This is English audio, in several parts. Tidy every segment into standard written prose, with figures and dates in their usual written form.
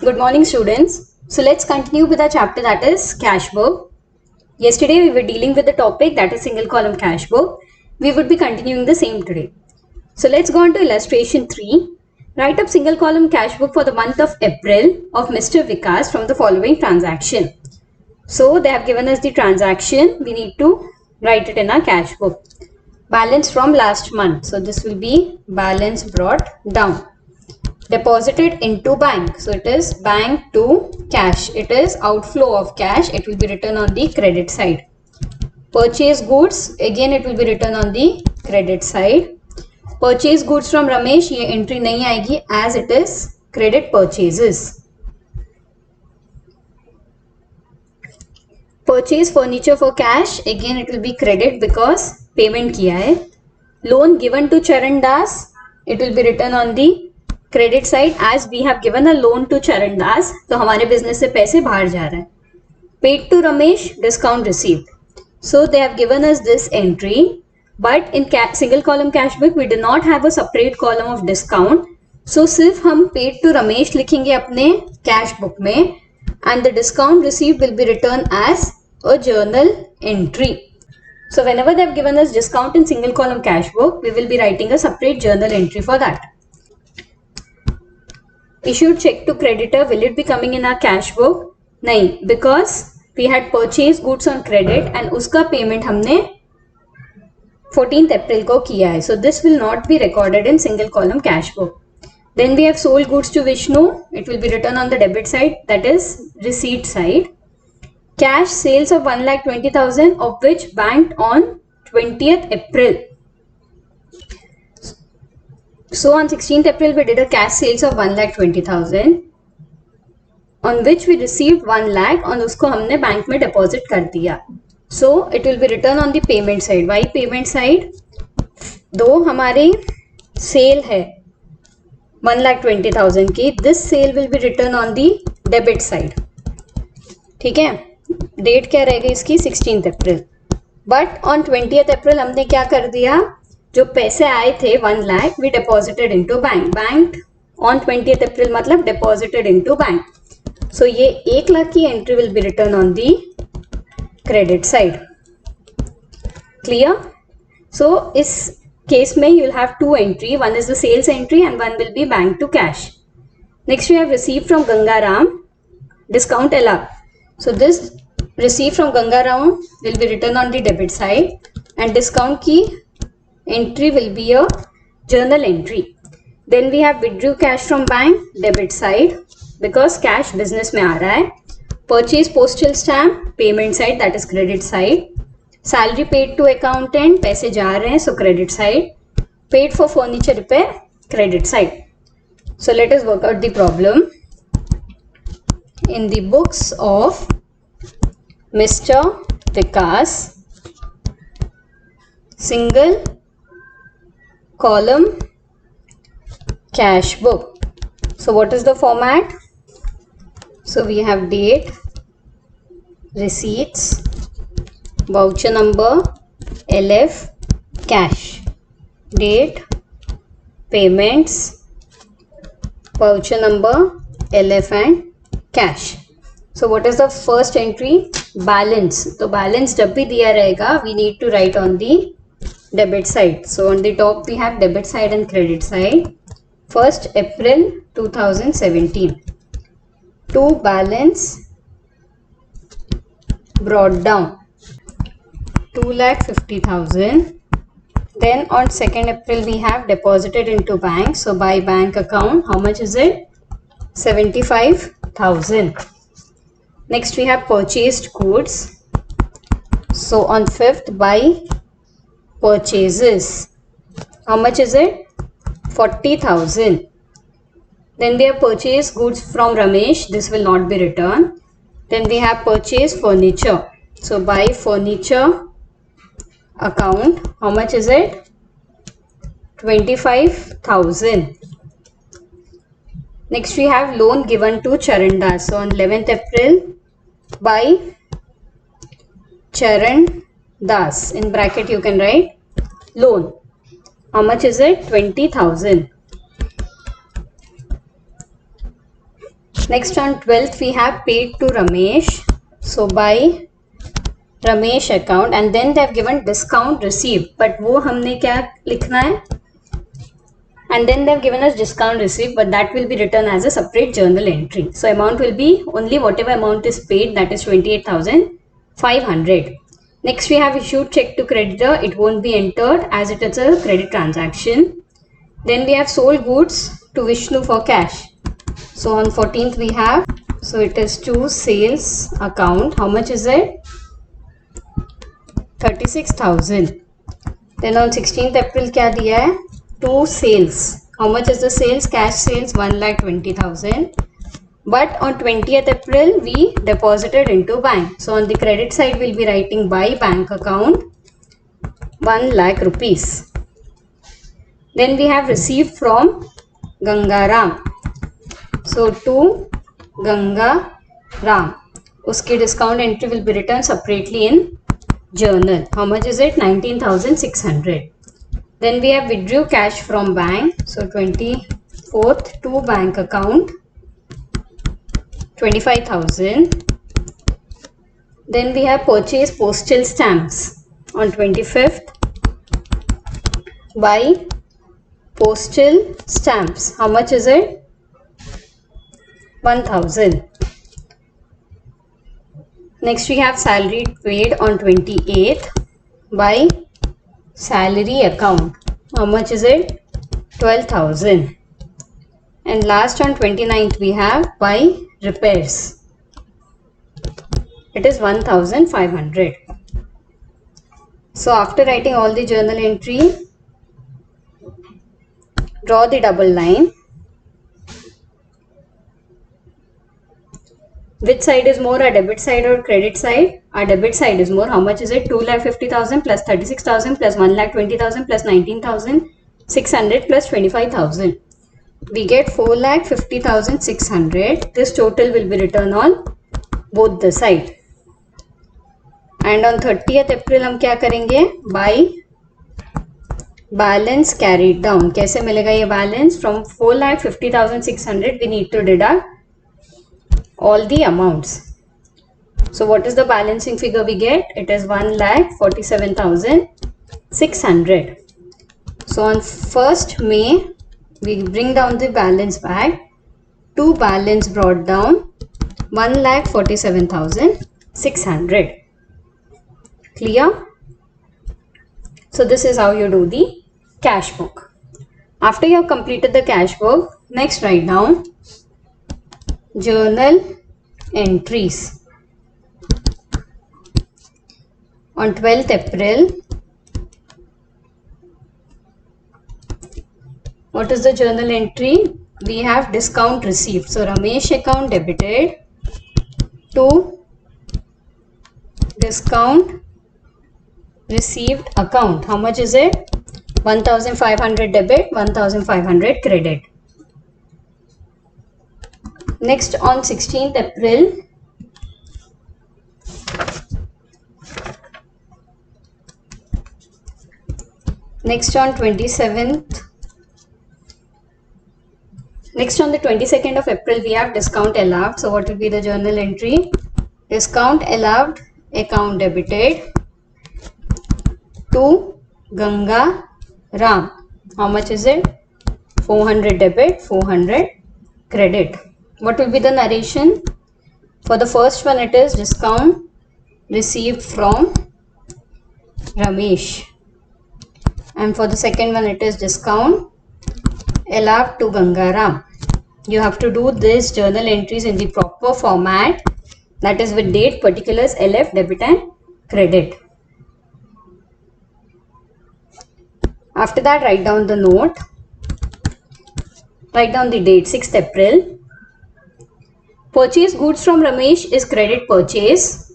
Good morning, students. So let's continue with our chapter, that is cash book. Yesterday we were dealing with the topic, that is single column cash book. We would be continuing the same today. So let's go on to illustration 3. Write up single column cash book for the month of April of Mr. Vikas from the following transaction. So they have given us the transaction. We need to write it in our cash book. Balance from last month. So this will be balance brought down. Deposited into bank. So it is bank to cash. It is outflow of cash. It will be written on the credit side. Purchase goods. Again it will be written on the credit side. Purchase goods from Ramesh. ये entry नहीं आएगी as it is credit purchases. Purchase furniture for cash. Again it will be credit because payment किया है. Loan given to Charan Das. It will be written on the credit side as we have given a loan to Charan Das. तो हमारे business से पैसे बाहर जा रहा है. Paid to Ramesh. Discount received. So they have given us this entry. But in single column cash book we do not have a separate column of discount. So सिर्फ हम paid to Ramesh लिखेंगे अपने cash book में. And the discount received will be written as a journal entry. So whenever they have given us discount in single column cash book, we will be writing a separate journal entry for that. Issued check to creditor, will it be coming in our cash book? नहीं, because we had purchased goods on credit and उसका payment हमने 14th April को किया है. So this will not be recorded in single column cash book. Then we have sold goods to Vishnu. It will be written on the debit side, that is receipt side. Cash sales of 1,20,000 of which banked on 20th April. So on 16th April we did a cash sales of 1,20,000 on which we received 1 lakh और उसको हमने bank में deposit कर दिया. So it will be written on the payment side. Why payment side? दो हमारी sale है 1,20,000 की. This sale will be written on the debit side. ठीक है. डेट क्या रहेगी इसकी 16th April. But on 20th अप्रैल हमने क्या कर दिया, जो पैसे आए थे 1 lakh we deposited into bank. Bank on 20th April मतलब डिपॉजिटेड इनटू बैंक. सो ये 1 लाख की entry will be return on the credit side. Clear? So इस केस में you will have 2 entry. One is the sales entry and one will be bank to cash. Next we have receive from Gangaram discount allowed. So this receipt from Gangaram will be written on the debit side and discount key entry will be a journal entry. Then we have withdrew cash from bank, debit side because cash business में आ रहा है. Purchase postal stamp, payment side, that is credit side. Salary paid to accountant, पैसे जा रहे हैं, so credit side. Paid for furniture repair, credit side. So let us work out the problem. In the books of Mr. Vikas, single column cash book. So what is the format? So we have date, receipts, voucher number, LF, cash. Date, payments, voucher number, LF and cash. So what is the first entry? Balance. तो balance जब भी दिया रहेगा we need to write on the debit side. So on the top we have debit side and credit side. First April 2017. To balance brought down 2,50,000. Then on 2nd April we have deposited into bank. So by bank account, how much is it? 75,000. Next we have purchased goods. So on 5th by purchases. How much is it? 40,000. Then we have purchased goods from Ramesh. This will not be returned. Then we have purchased furniture. So by furniture account, how much is it? 25,000. Next we have loan given to Charan Das. So on 11th April by Charan Das. In bracket you can write loan. How much is it? 20,000. Next on 12th we have paid to Ramesh. So by Ramesh account, and then they have given discount received, but वो हमने क्या लिखना है? And then they have given us discount received, but that will be written as a separate journal entry. So amount will be only whatever amount is paid, that is 28,500. Next we have issued check to creditor. It won't be entered as it is a credit transaction. Then we have sold goods to Vishnu for cash. So on 14th we have, so it is to sales account. How much is it? 36,000. Then on 16th April क्या दिया है? To sales. How much is the sales? Cash sales 1,20,000. But on 20th April we deposited into bank. So on the credit side we'll be writing by bank account 1 lakh rupees. Then we have received from Gangaram. So to Gangaram. Uski discount entry will be written separately in journal. How much is it? 19,600. Then we have withdrew cash from bank. So 24th to bank account 25,000. Then we have purchased postal stamps on 25th by postal stamps. How much is it? 1,000. Next we have salary paid on 28th by salary account. How much is it? 12,000. And last on 29th we have by repairs. It is 1,500. So after writing all the journal entry, draw the double line. Which side is more, our debit side or credit side? Our debit side is more. How much is it? 2,50,000 plus 36,000 plus 1,20,000 plus 19,600 plus 25,000. We get 4,50,600. This total will be written on both the side. And on 30th April हम क्या करेंगे? By balance carried down. कैसे मिलेगा ये balance? From 4,50,600 we need to deduct all the amounts. So what is the balancing figure we get? It is 1,47,600. So on 1st May we bring down the balance back. To balance brought down 1,47,600. Clear? So this is how you do the cash book. After you have completed the cash book, next write down journal entries. On 12th April, what is the journal entry? We have discount received. So Ramesh account debited to discount received account. How much is it? 1,500 debit, 1,500 credit. Next on 16th April, next on 27th, next on the 22nd of April we have discount allowed. So what will be the journal entry? Discount allowed account debited to Ganga Ram. How much is it? 400 debit, 400 credit. What will be the narration? For the first one it is discount received from Ramesh, and for the second one it is discount allowed to Gangaram. You have to do these journal entries in the proper format, that is with date, particulars, LF, debit and credit. After that write down the note. Write down the date 6th April. Purchase goods from Ramesh is credit purchase.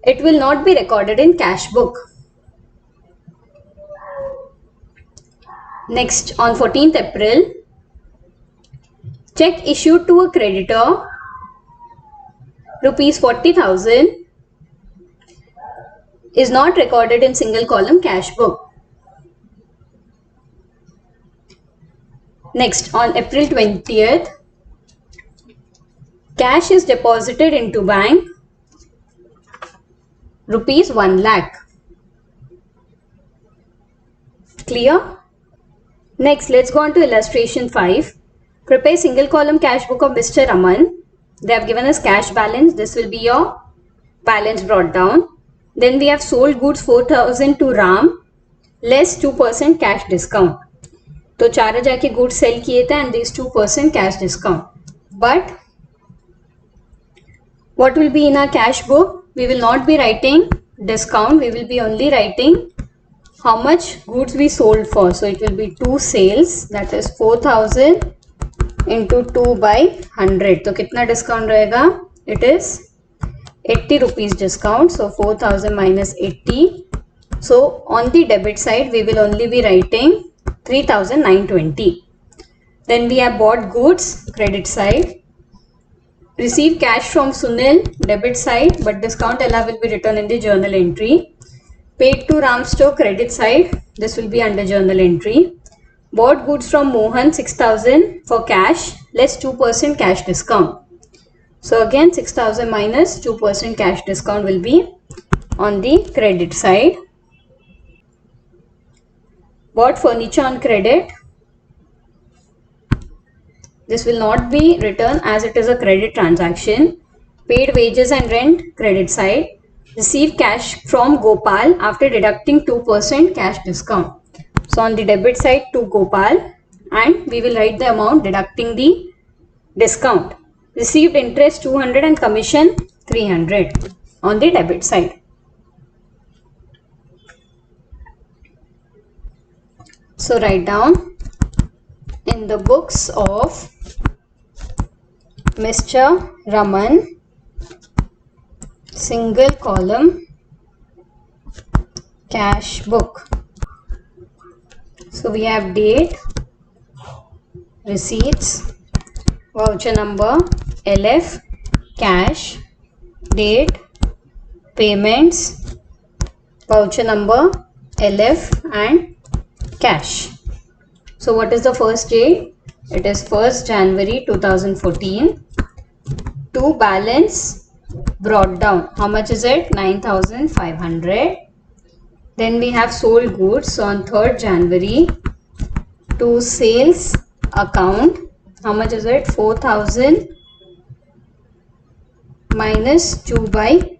It will not be recorded in cash book. Next on 14th April, check issued to a creditor rupees 40,000 is not recorded in single column cash book. Next on April 20th, Cash is deposited into bank, rupees 1 lakh. Clear? Next, let's go on to illustration 5. Prepare single column cash book of Mr. Raman. They have given us cash balance. This will be your balance brought down. Then we have sold goods 4,000 to Ram less 2% cash discount. तो 4,000 के goods sell किए थे and this 2% cash discount. But what will be in our cash book? We will not be writing discount. We will be only writing how much goods we sold for. So it will be 2 sales, that is 4,000 into 2 by 100. तो कितना discount रहेगा? It is 80 rupees discount. So 4,000 minus 80. So on the debit side, we will only be writing 3,920. Then we have bought goods, credit side. Receive cash from Sunil, debit side, but discount allowed will be written in the journal entry. Paid to Ram Store, credit side. This will be under journal entry. Bought goods from Mohan, 6,000 for cash, less 2% cash discount. So again, 6,000 minus 2% cash discount will be on the credit side. Bought furniture on credit. This will not be written as it is a credit transaction. Paid wages and rent, credit side. Receive cash from Gopal after deducting 2% cash discount. So on the debit side to Gopal, and we will write the amount deducting the discount. Received interest 200 and commission 300 on the debit side. So write down in the books of Mr. Raman, single column cash book. So we have date, receipts, voucher number, LF, cash, date, payments, voucher number, LF and cash. So what is the first date? It is 1st January 2014. To balance brought down. How much is it? 9,500. Then we have sold goods. So on 3rd January to sales account. How much is it? 4,000 minus 2 by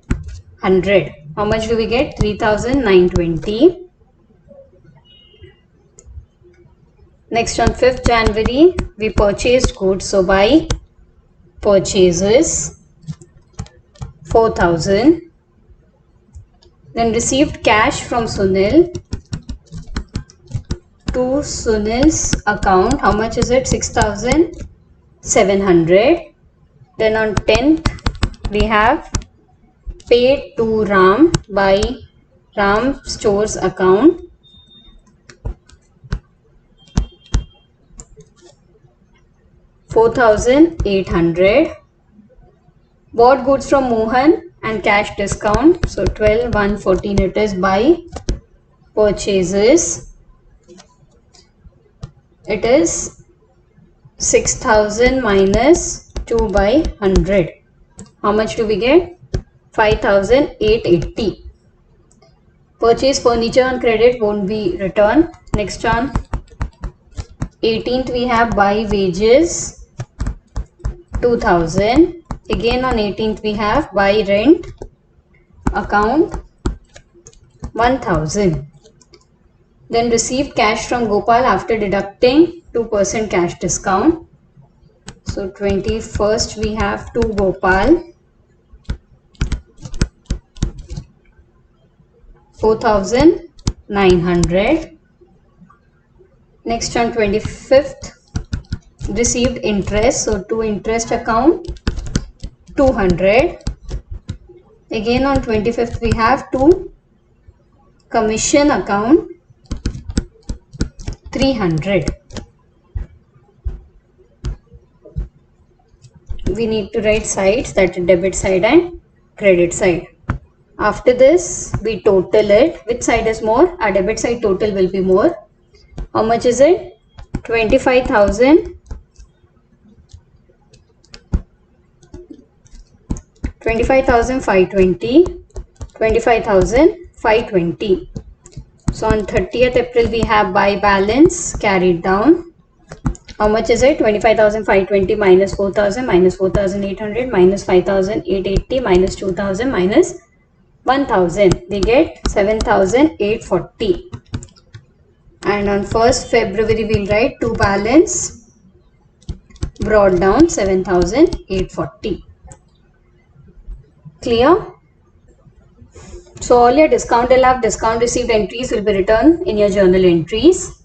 100. How much do we get? 3,920. Next on 5th January we purchased goods. So by purchases 4,000. Then received cash from Sunil to Sunil's account. How much is it? 6,700. Then on 10th we have paid to Ram by Ram Store's account. $4,800. Bought goods from Mohan and cash discount. So 12,114 it is by purchases. It is 6,000 minus 2 by 100. How much do we get? 5,880. Purchase furniture on credit won't be returned. Next on 18th we have buy wages 2,000. Again on 18th we have buy rent account 1,000. Then received cash from Gopal after deducting 2% cash discount. So 21st we have to Gopal 4,900. Next on 25th received interest. So to interest account 200. Again on 25th we have to commission account 300. We need to write sides, that is debit side and credit side. After this we total it. Which side is more? Our debit side total will be more. How much is it? 25,000 25,520, 25,520. So on 30th April we have buy balance carried down. How much is it? 25,520 minus 4,000 minus 4,800 minus 5,880 minus 2,000 minus 1,000. We get 7,840. And on 1st February we'll write to balance brought down 7,840. Clear? So all your discount allowed, discount received entries will be written in your journal entries.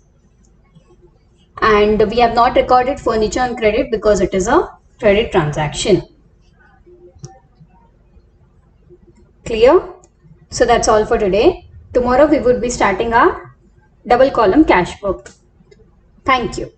And we have not recorded furniture on credit because it is a credit transaction. Clear? So that's all for today. Tomorrow we would be starting our double column cash book. Thank you.